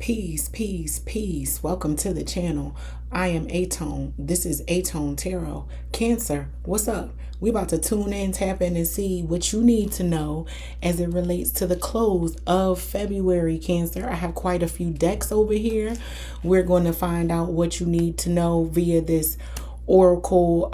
Peace, peace, peace. Welcome to the channel. I am aTone. This is aTone Tarot. Cancer, what's up? We about to tune in, tap in, and see what you need to know as it relates to the close of February, Cancer. I have quite a few decks over here. We're going to find out what you need to know via this Oracle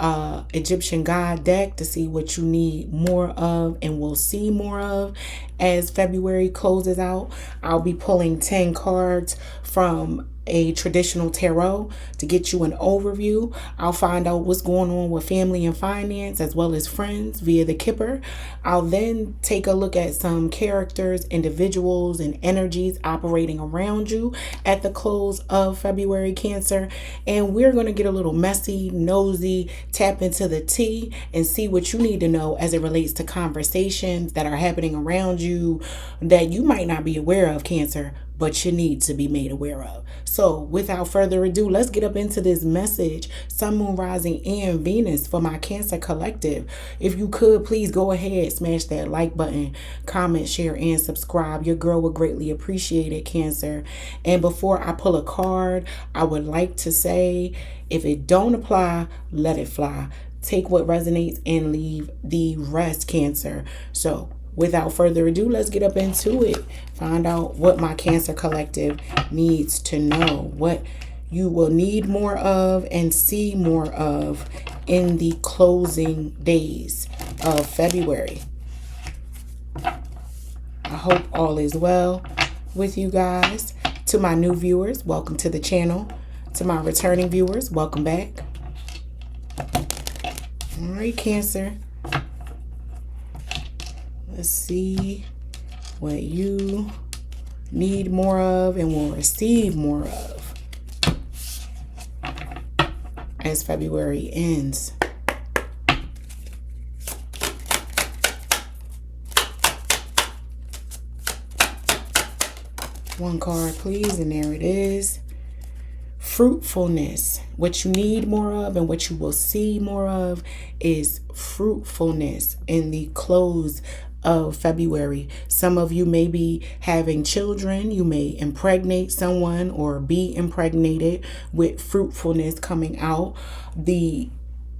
Egyptian God deck to see what you need more of and will see more of as February closes out. I'll be pulling 10 cards from a traditional tarot to get you an overview. I'll find out what's going on with family and finance as well as friends via the Kipper. I'll then take a look at some characters, individuals, and energies operating around you at the close of February, Cancer. And we're going to get a little messy, nosy, tap into the tea and see what you need to know as it relates to conversations that are happening around you that you might not be aware of, Cancer, but you need to be made aware of. So without further ado, let's get up into this message. Sun, Moon, Rising, and Venus for my Cancer collective. If you could, please go ahead, smash that like button, comment, share, and subscribe. Your girl would greatly appreciate it, Cancer. And before I pull a card, I would like to say, if it don't apply, let it fly. Take what resonates and leave the rest, Cancer. So without further ado, let's get up into it. Find out what my Cancer collective needs to know, what you will need more of and see more of in the closing days of February. I hope all is well with you guys. To my new viewers, welcome to the channel. To my returning viewers, welcome back. All right, Cancer. Let's see what you need more of and will receive more of as February ends. One card, please, and there it is. Fruitfulness. What you need more of and what you will see more of is fruitfulness in the close of February. Some of you may be having children. You may impregnate someone or be impregnated with fruitfulness coming out. The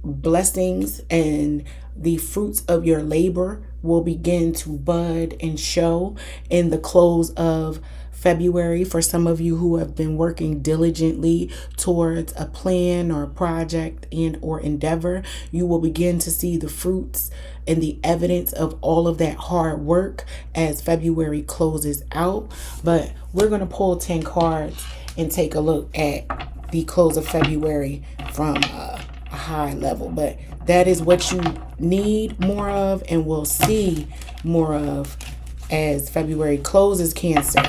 blessings and the fruits of your labor will begin to bud and show in the close of February. For some of you who have been working diligently towards a plan or a project and or endeavor, you will begin to see the fruits and the evidence of all of that hard work as February closes out. But we're going to pull 10 cards and take a look at the close of February from a high level. But that is what you need more of and will see more of as February closes, Cancer.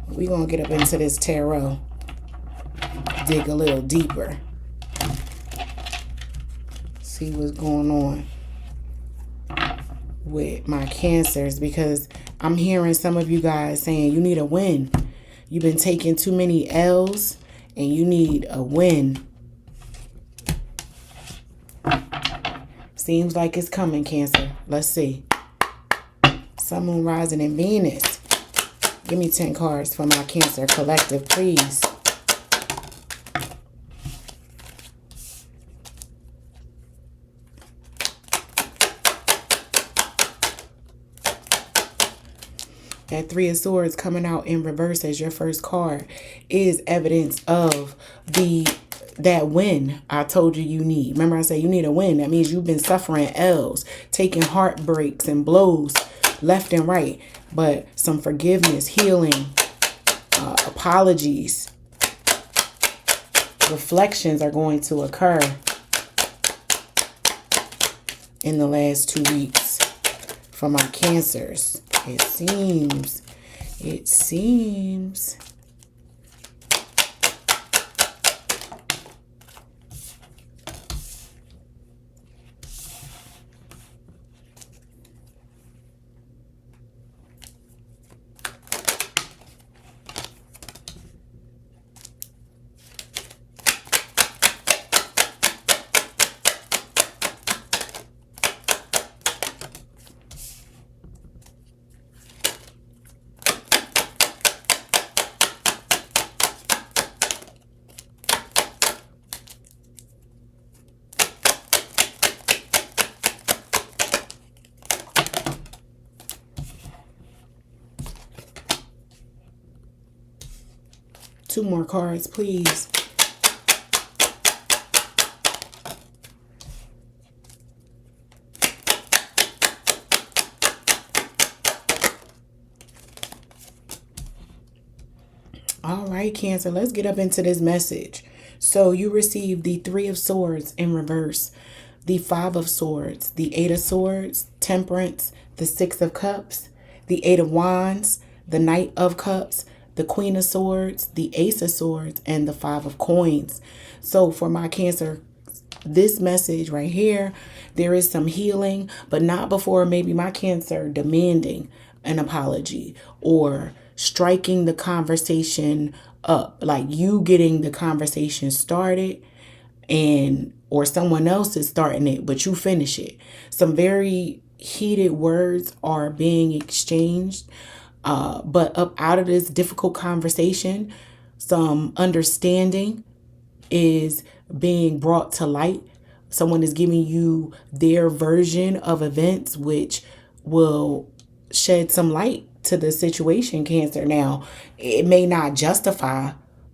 We're going to get up into this tarot, dig a little deeper, see what's going on with my Cancers, because I'm hearing some of you guys saying you need a win. You've been taking too many L's and you need a win. Seems like it's coming, Cancer. Let's see. Sun, Moon, Rising, and Venus. Give me 10 cards for my Cancer collective, please. That Three of Swords coming out in reverse as your first card is evidence of that win I told you you need. Remember I said you need a win. That means you've been suffering L's, taking heartbreaks and blows left and right. But some forgiveness, healing, apologies, reflections are going to occur in the last 2 weeks for my Cancers. It seems. 2 more cards, please. All right, Cancer, let's get up into this message. So you received the 3 of Swords in reverse, the 5 of Swords, the 8 of Swords, Temperance, the 6 of Cups, the 8 of Wands, the Knight of Cups, the Queen of Swords, the Ace of Swords, and the 5 of Coins. So for my Cancer, this message right here, there is some healing, but not before maybe my Cancer demanding an apology or striking the conversation up, like you getting the conversation started and or someone else is starting it, but you finish it. Some very heated words are being exchanged, but up out of this difficult conversation, some understanding is being brought to light. Someone is giving you their version of events, which will shed some light to the situation, Cancer. Now, it may not justify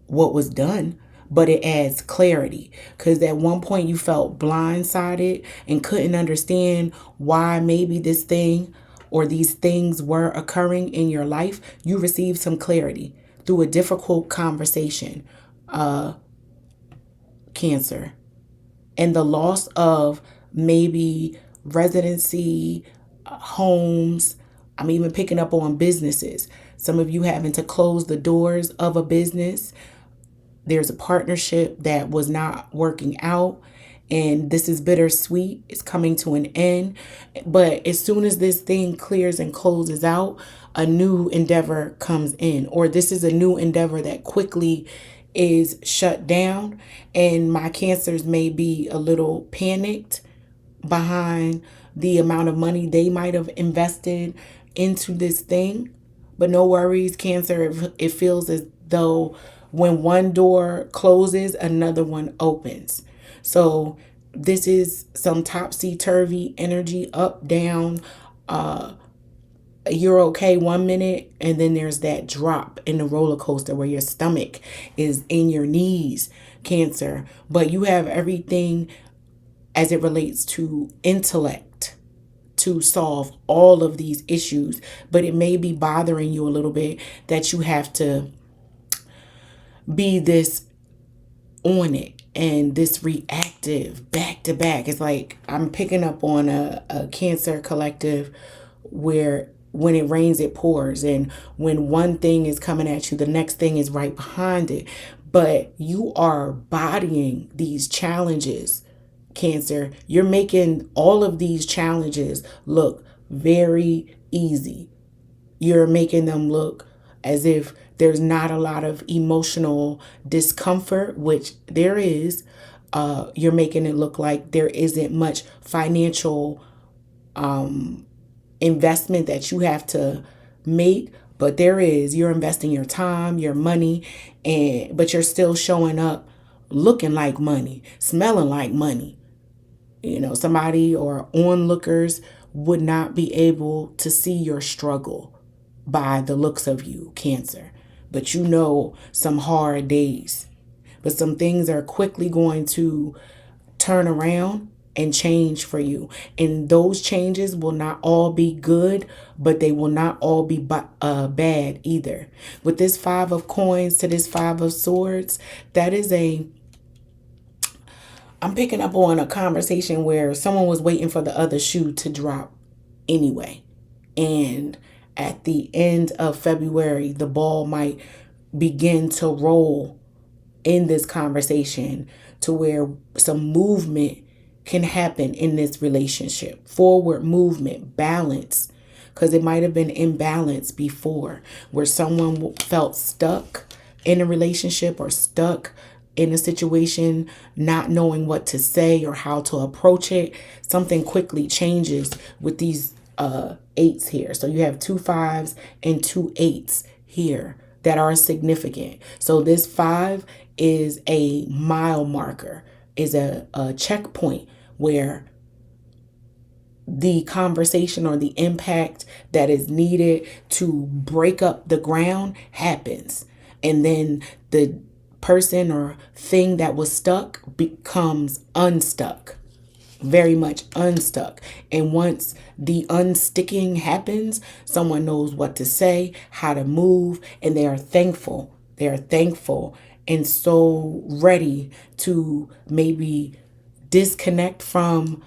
what was done, but it adds clarity, because at one point you felt blindsided and couldn't understand why maybe this thing or these things were occurring in your life. You received some clarity through a difficult conversation, Cancer. And the loss of maybe residency, homes. I'm even picking up on businesses. Some of you having to close the doors of a business. There's a partnership that was not working out, and this is bittersweet. It's coming to an end. But as soon as this thing clears and closes out, a new endeavor comes in, or this is a new endeavor that quickly is shut down. And my Cancers may be a little panicked behind the amount of money they might have invested into this thing. But no worries, Cancer. It feels as though when one door closes, another one opens. So this is some topsy-turvy energy, up, down. You're okay 1 minute, and then there's that drop in the roller coaster where your stomach is in your knees, Cancer. But you have everything as it relates to intellect to solve all of these issues. But it may be bothering you a little bit that you have to be this on it and this reactive back to back. It's like I'm picking up on a Cancer collective where when it rains, it pours. And when one thing is coming at you, the next thing is right behind it. But you are bodying these challenges, Cancer. You're making all of these challenges look very easy. You're making them look as if there's not a lot of emotional discomfort, which there is. You're making it look like there isn't much financial investment that you have to make, but there is. You're investing your time, your money, but you're still showing up looking like money, smelling like money. You know, somebody or onlookers would not be able to see your struggle by the looks of you, Cancer. But you know some hard days. But some things are quickly going to turn around and change for you. And those changes will not all be good, but they will not all be bad either. With this 5 of Coins to this 5 of Swords, that is I'm picking up on a conversation where someone was waiting for the other shoe to drop anyway. And at the end of February, the ball might begin to roll in this conversation to where some movement can happen in this relationship. Forward movement, balance, because it might have been imbalanced before where someone felt stuck in a relationship or stuck in a situation, not knowing what to say or how to approach it. Something quickly changes with these 8s here. So you have 2 5s and 2 8s here that are significant. So this 5 is a mile marker, is a checkpoint where the conversation or the impact that is needed to break up the ground happens. And then the person or thing that was stuck becomes unstuck, very much unstuck. And once the unsticking happens, someone knows what to say, how to move, and they are thankful. They are thankful and so ready to maybe disconnect from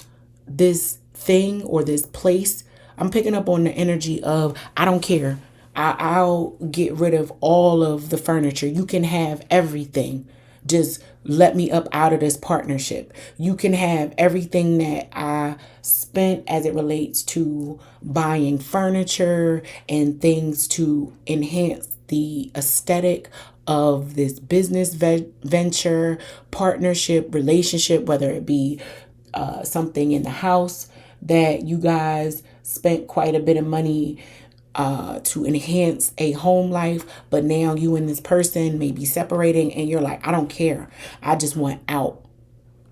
this thing or this place. I'm picking up on the energy of, I don't care. I'll get rid of all of the furniture. You can have everything. Just let me up out of this partnership. You can have everything that I spent as it relates to buying furniture and things to enhance the aesthetic of this business venture, partnership, relationship, whether it be something in the house that you guys spent quite a bit of money to enhance a home life, but now you and this person may be separating and you're like, I don't care. I just want out.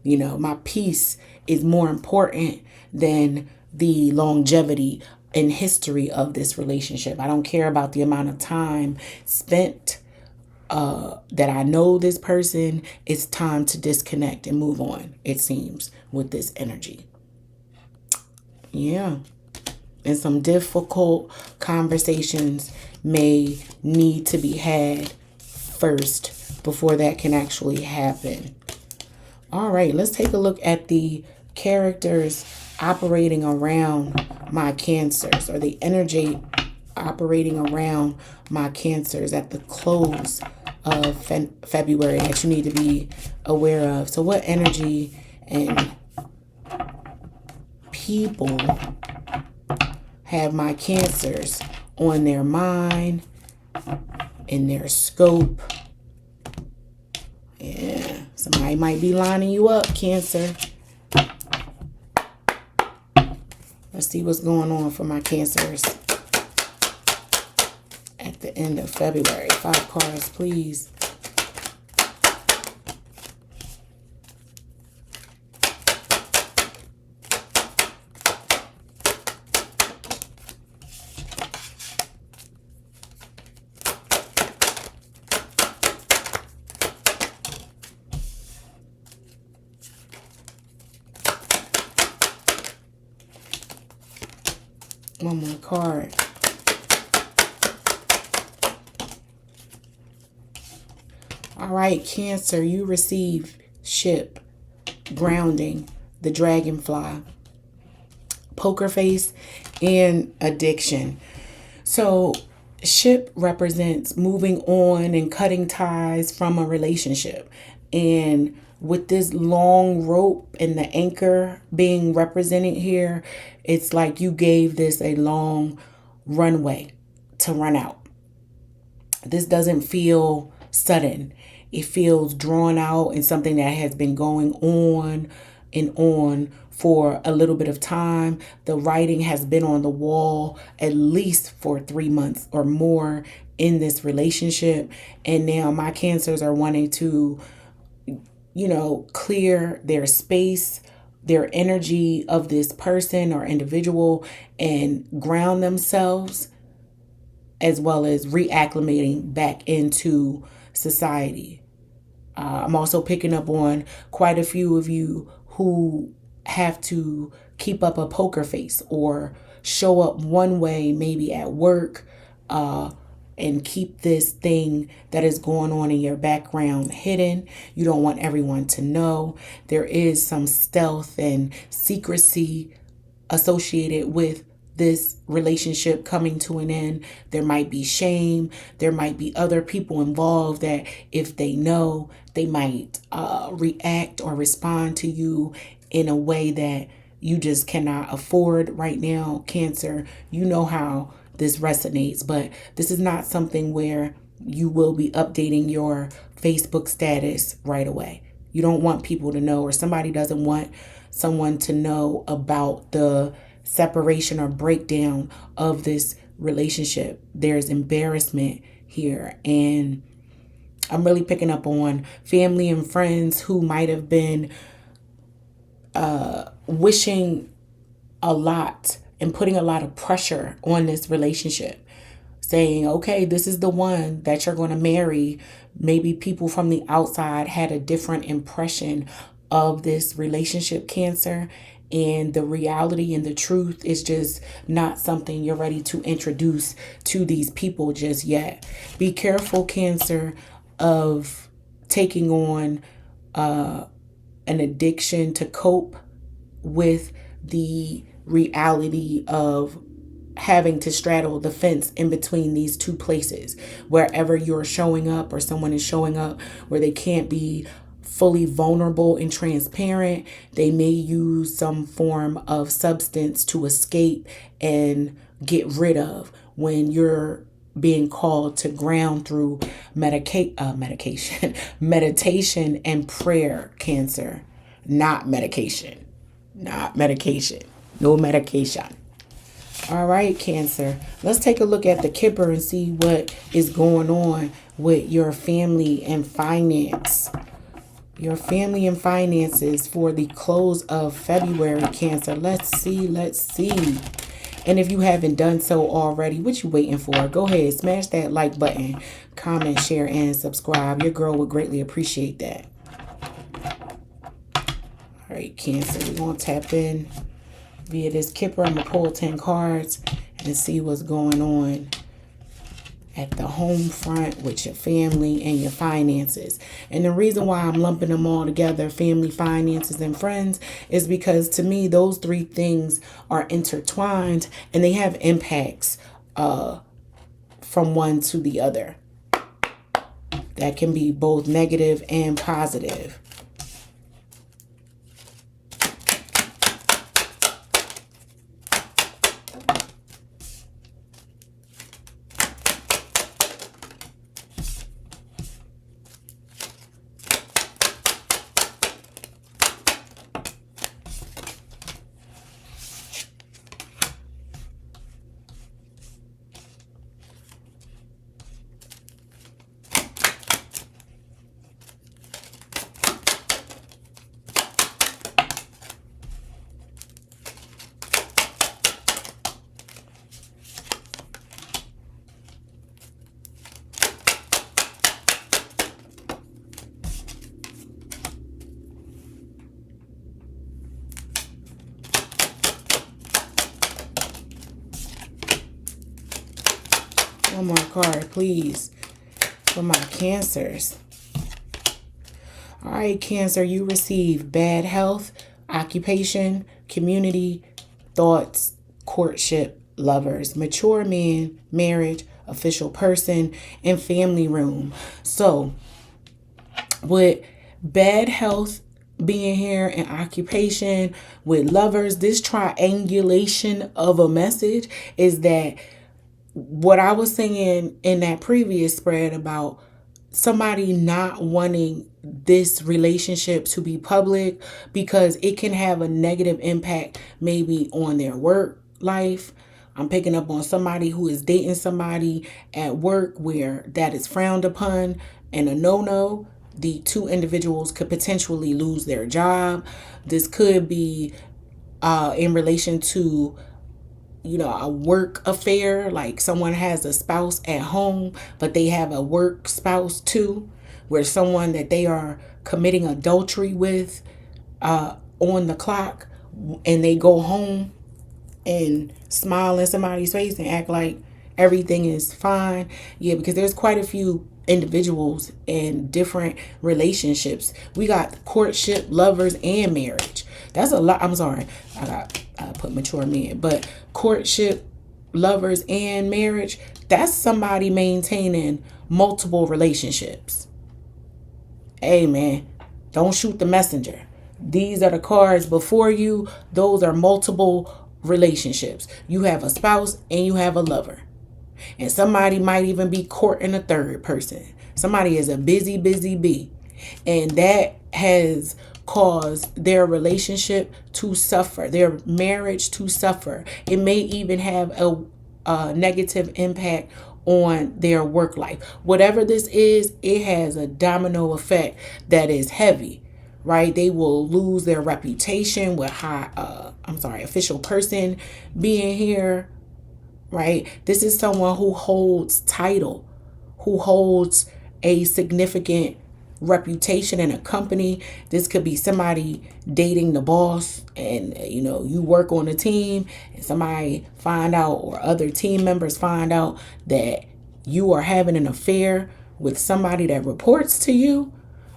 You know, my peace is more important than the longevity and history of this relationship. I don't care about the amount of time spent that I know this person. It's time to disconnect and move on, it seems, with this energy. Yeah. And some difficult conversations may need to be had first before that can actually happen. All right, let's take a look at the characters operating around my Cancers, or the energy operating around my Cancers at the close of February that you need to be aware of. So what energy and people have my Cancers on their mind, in their scope? Yeah, somebody might be lining you up, Cancer. Let's see what's going on for my Cancers at the end of February. 5 cards, please. One more card. All right, Cancer, you receive ship, grounding, the dragonfly, poker face, and addiction. So ship represents moving on and cutting ties from a relationship. And with this long rope and the anchor being represented here, it's like you gave this a long runway to run out. This doesn't feel sudden. It feels drawn out and something that has been going on and on for a little bit of time. The writing has been on the wall at least for 3 months or more in this relationship. And now my Cancers are wanting to, clear their space, their energy of this person or individual, and ground themselves, as well as reacclimating back into society. I'm also picking up on quite a few of you who have to keep up a poker face or show up one way, maybe at work, and keep this thing that is going on in your background hidden. You don't want everyone to know. There is some stealth and secrecy associated with this relationship coming to an end. There might be shame. There might be other people involved that if they know, they might react or respond to you in a way that you just cannot afford right now, Cancer. You know how this resonates, but this is not something where you will be updating your Facebook status right away. You don't want people to know, or somebody doesn't want someone to know about the separation or breakdown of this relationship. There's embarrassment here, and I'm really picking up on family and friends who might have been wishing a lot and putting a lot of pressure on this relationship. saying, okay, this is the one that you're going to marry. Maybe people from the outside had a different impression of this relationship, Cancer. And the reality and the truth is just not something you're ready to introduce to these people just yet. Be careful, Cancer, of taking on an addiction to cope with the reality of having to straddle the fence in between these two places. Wherever you're showing up or someone is showing up where they can't be fully vulnerable and transparent, they may use some form of substance to escape and get rid of when you're being called to ground through medication, meditation and prayer, Cancer. Not medication. Not medication. No medication. All right, Cancer. Let's take a look at the Kipper and see what is going on with your family and finance. Your family and finances for the close of February, Cancer. Let's see. And if you haven't done so already, what you waiting for? Go ahead, smash that like button, comment, share, and subscribe. Your girl would greatly appreciate that. All right, Cancer, we're going to tap in via this Kipper. I'm going to pull 10 cards and see what's going on at the home front with your family and your finances. And the reason why I'm lumping them all together, family, finances, and friends, is because to me, those three things are intertwined and they have impacts from one to the other. That can be both negative and positive. One more card, please, for my Cancers. All right, Cancer, you receive bad health, occupation, community, thoughts, courtship, lovers, mature man, marriage, official person, and family room. So with bad health being here and occupation, with lovers, this triangulation of a message is that what I was saying in that previous spread about somebody not wanting this relationship to be public because it can have a negative impact maybe on their work life. I'm picking up on somebody who is dating somebody at work where that is frowned upon and a no-no. The two individuals could potentially lose their job. This could be in relation to a work affair, like someone has a spouse at home, but they have a work spouse too, where someone that they are committing adultery with on the clock, and they go home and smile in somebody's face and act like everything is fine. Yeah, because there's quite a few individuals in different relationships. We got courtship, lovers, and marriage. That's a lot. I'm sorry, I put mature men, but courtship, lovers, and marriage, that's somebody maintaining multiple relationships. Hey man, don't shoot the messenger. These are the cards before you. Those are multiple relationships. You have a spouse and you have a lover. And somebody might even be courting a third person. Somebody is a busy bee. And that has caused their relationship to suffer, their marriage to suffer. It may even have a negative impact on their work life. Whatever this is, it has a domino effect that is heavy, right? They will lose their reputation with official person being here. right? This is someone who holds title, who holds a significant reputation in a company. This could be somebody dating the boss, and you work on a team, and somebody find out, or other team members find out, that you are having an affair with somebody that reports to you.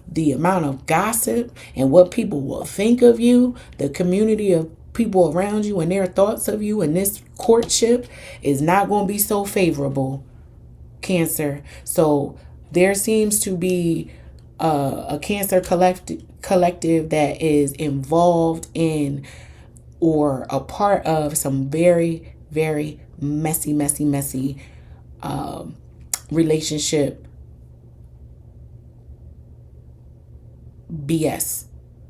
The amount of gossip and what people will think of you, the community of people around you and their thoughts of you in this courtship is not going to be so favorable, Cancer. So there seems to be a Cancer collective that is involved in or a part of some very, very messy relationship BS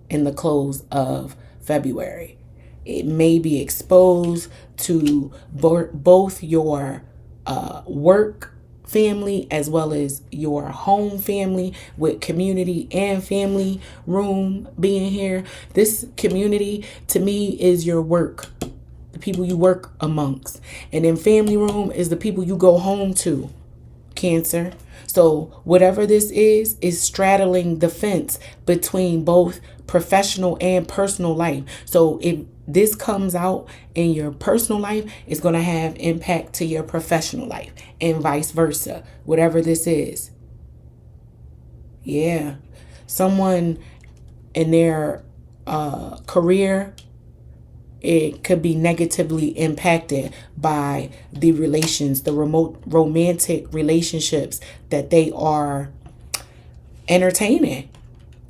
in the close of February. It may be exposed to both your work family as well as your home family, with community and family room being here. This community to me is your work, the people you work amongst. And then family room is the people you go home to, Cancer. So whatever this is straddling the fence between both professional and personal life. So if this comes out in your personal life, it's going to have impact to your professional life, and vice versa, whatever this is. Yeah. Someone in their career, it could be negatively impacted by the relations, the romantic relationships that they are entertaining.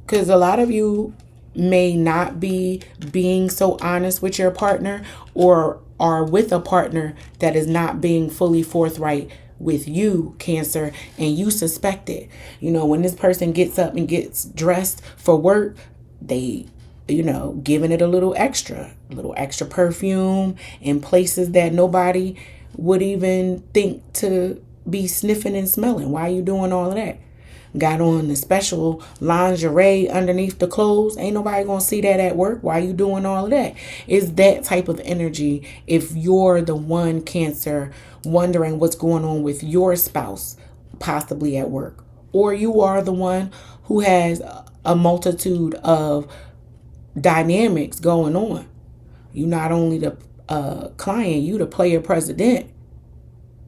Because a lot of you may not be being so honest with your partner, or are with a partner that is not being fully forthright with you, Cancer, and you suspect it. When this person gets up and gets dressed for work, they giving it a little extra perfume in places that nobody would even think to be sniffing and smelling. Why are you doing all of that? Got on the special lingerie underneath the clothes. Ain't nobody gonna see that at work. Why are you doing all of that? It's that type of energy if you're the one, Cancer, wondering what's going on with your spouse, possibly at work. Or you are the one who has a multitude of dynamics going on. You not only the client, you the player president,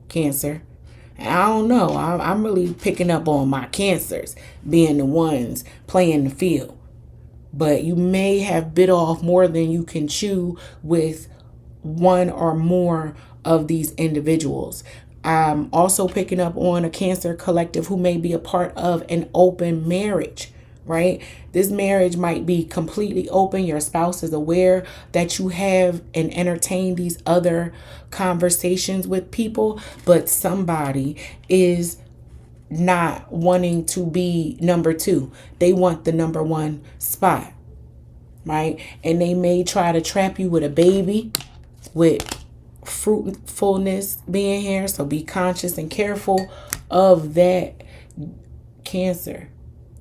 Cancer. And I don't know. I'm really picking up on my Cancers being the ones playing the field. But you may have bit off more than you can chew with one or more of these individuals. I'm also picking up on a Cancer collective who may be a part of an open marriage, right? This marriage might be completely open. Your spouse is aware that you have and entertain these other conversations with people, but somebody is not wanting to be number two. They want the number one spot, right? And they may try to trap you with a baby, with fruitfulness being here. So be conscious and careful of that, Cancer.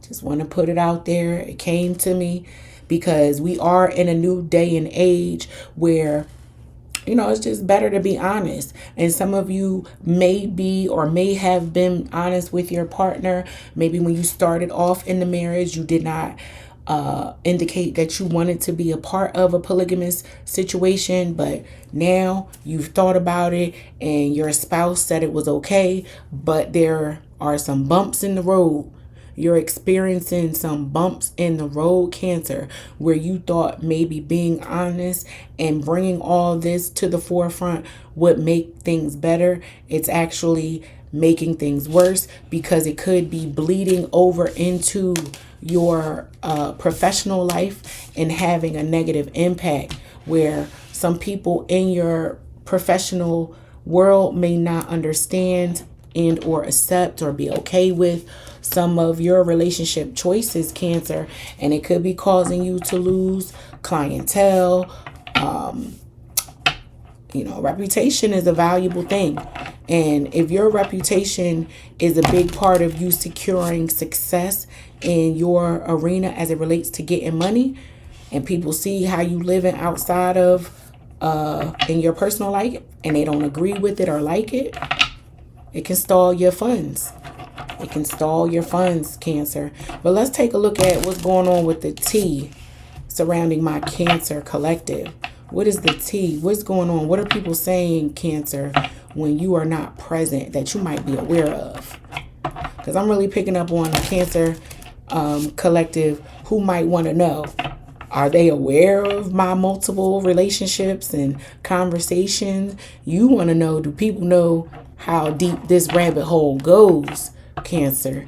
Just want to put it out there. It came to me because we are in a new day and age where, it's just better to be honest. And some of you may be or may have been honest with your partner. Maybe when you started off in the marriage, you did not indicate that you wanted to be a part of a polygamous situation, but now you've thought about it and your spouse said it was okay, but there are some bumps in the road. You're experiencing some bumps in the road, Cancer, where you thought maybe being honest and bringing all this to the forefront would make things better. It's actually making things worse, because it could be bleeding over into your professional life and having a negative impact, where some people in your professional world may not understand and or accept or be okay with some of your relationship choices, Cancer, and it could be causing you to lose clientele. Reputation is a valuable thing, and if your reputation is a big part of you securing success in your arena as it relates to getting money, and people see how you living outside of in your personal life and they don't agree with it or like it, it can stall your funds. It can stall your funds, Cancer. But let's take a look at what's going on with the T surrounding my Cancer collective. What is the T? What's going on? What are people saying, Cancer, when you are not present that you might be aware of? Because I'm really picking up on the Cancer collective who might want to know. Are they aware of my multiple relationships and conversations? You want to know, do people know how deep this rabbit hole goes, Cancer?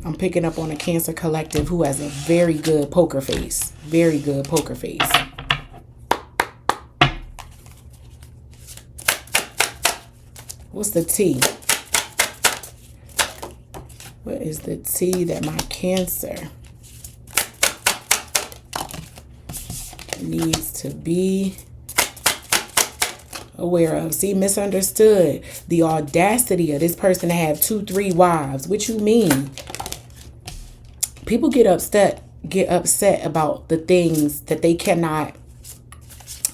I'm picking up on a Cancer collective who has a very good poker face. Very good poker face. What's the T? What is the T that my Cancer needs to be aware of? See, misunderstood. The audacity of this person to have 2, 3 wives. What you mean? People get upset about the things that they cannot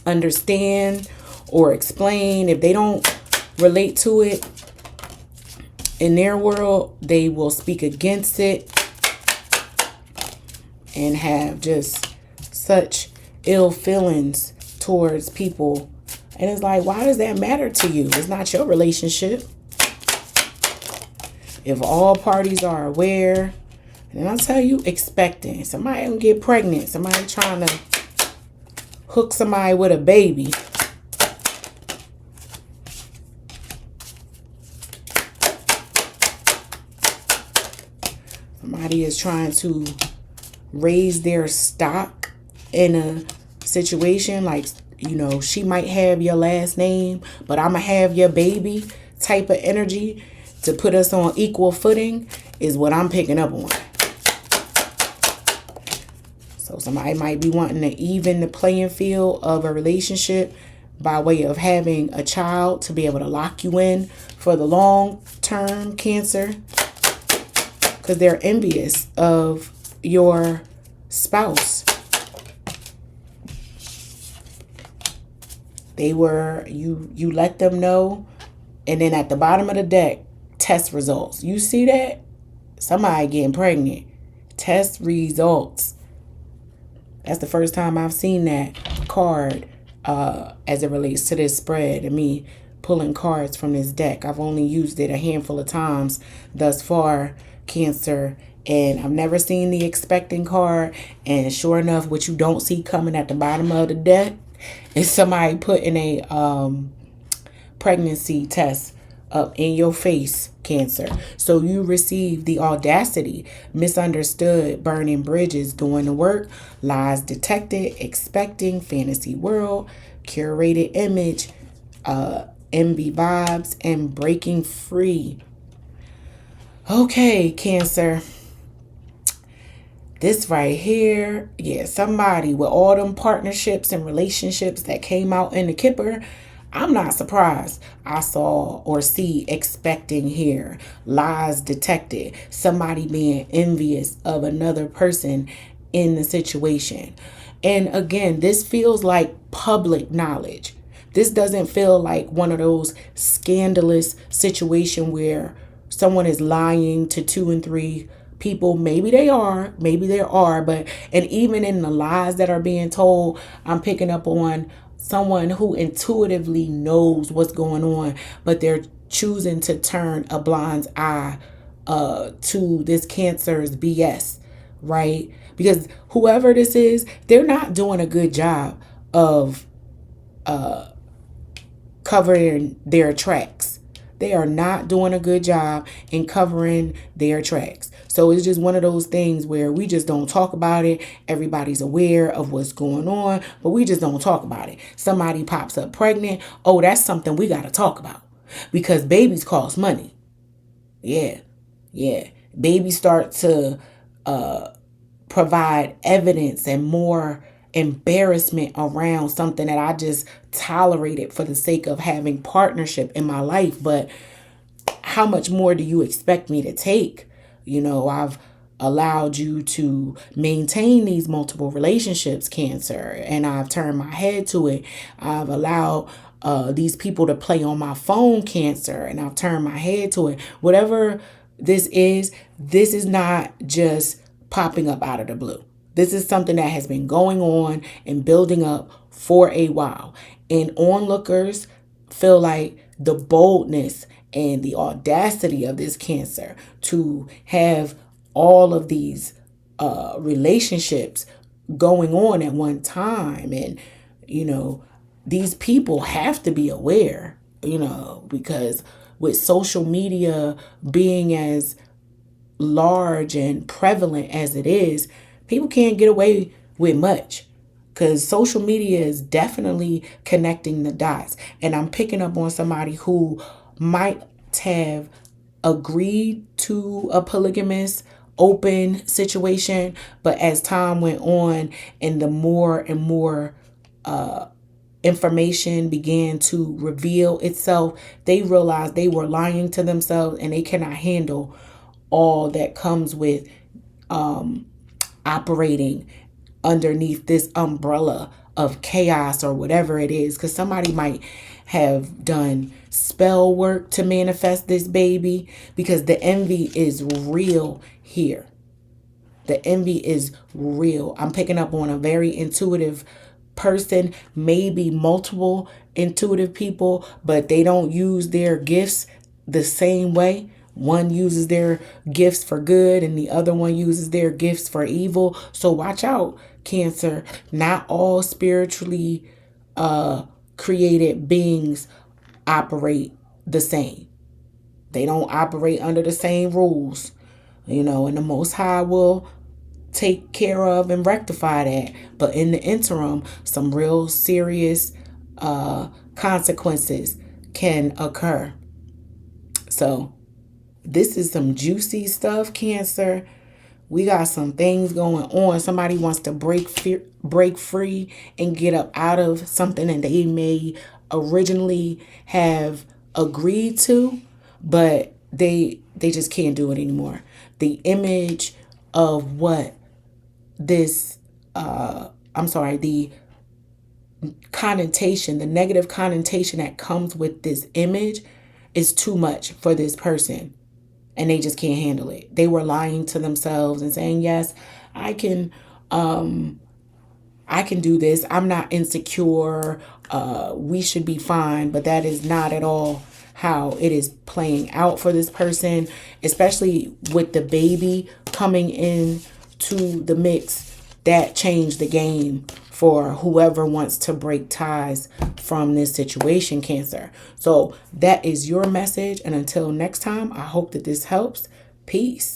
understand or explain. If they don't relate to it in their world, they will speak against it and have just such ill feelings towards people. And it's like, why does that matter to you? It's not your relationship. If all parties are aware, and I'll tell you, expecting. Somebody gonna get pregnant. Somebody trying to hook somebody with a baby. Somebody is trying to raise their stock in a situation like, you know, she might have your last name, but I'm going to have your baby type of energy to put us on equal footing is what I'm picking up on. So somebody might be wanting to even the playing field of a relationship by way of having a child to be able to lock you in for the long term, Cancer. Because they're envious of your spouse. They were, you let them know. And then at the bottom of the deck, test results. You see that? Somebody getting pregnant. Test results. That's the first time I've seen that card as it relates to this spread and me pulling cards from this deck. I've only used it a handful of times thus far, Cancer, and I've never seen the expecting card. And sure enough, what you don't see coming at the bottom of the deck is somebody putting a pregnancy test up in your face, Cancer. So you receive the audacity, misunderstood, burning bridges, doing the work, lies detected, expecting, fantasy world, curated image, envy vibes, and breaking free. Okay, Cancer. This right here, yeah, somebody with all them partnerships and relationships that came out in the Kipper, I'm not surprised I saw or see expecting here, lies detected, somebody being envious of another person in the situation. And again, this feels like public knowledge. This doesn't feel like one of those scandalous situation where someone is lying to 2 and 3 people. Maybe they are, maybe there are, but, and even in the lies that are being told, I'm picking up on someone who intuitively knows what's going on, but they're choosing to turn a blind eye to this Cancer's BS, right? Because whoever this is, they're not doing a good job of covering their tracks. They are not doing a good job in covering their tracks. So it's just one of those things where we just don't talk about it. Everybody's aware of what's going on, but we just don't talk about it. Somebody pops up pregnant. Oh, that's something we got to talk about because babies cost money. Yeah. Babies start to provide evidence and more embarrassment around something that I just tolerated for the sake of having partnership in my life. But how much more do you expect me to take? You know, I've allowed you to maintain these multiple relationships, Cancer, and I've turned my head to it. I've allowed these people to play on my phone, Cancer, and I've turned my head to it. Whatever this is not just popping up out of the blue. This is something that has been going on and building up for a while. And onlookers feel like the boldness and the audacity of this Cancer to have all of these relationships going on at one time. And, these people have to be aware, because with social media being as large and prevalent as it is, people can't get away with much, because social media is definitely connecting the dots. And I'm picking up on somebody who might have agreed to a polygamous open situation, but as time went on and the more and more information began to reveal itself, they realized they were lying to themselves, and they cannot handle all that comes with operating underneath this umbrella of chaos or whatever it is. Because somebody might have done spell work to manifest this baby, because the envy is real here. The envy is real. I'm picking up on a very intuitive person, maybe multiple intuitive people, but they don't use their gifts the same way. One uses their gifts for good and the other one uses their gifts for evil. So watch out, Cancer. Not all spiritually created beings operate the same. They don't operate under the same rules, and the Most High will take care of and rectify that. But in the interim, some real serious consequences can occur. So this is some juicy stuff, Cancer. We got some things going on. Somebody wants to break free and get up out of something that they may originally have agreed to, but they just can't do it anymore. The image of what this the connotation, the negative connotation that comes with this image is too much for this person, and they just can't handle it. They were lying to themselves and saying, yes, I can do this. I'm not insecure. We should be fine. But that is not at all how it is playing out for this person, especially with the baby coming in to the mix. That changed the game for whoever wants to break ties from this situation, Cancer. So that is your message. And until next time, I hope that this helps. Peace.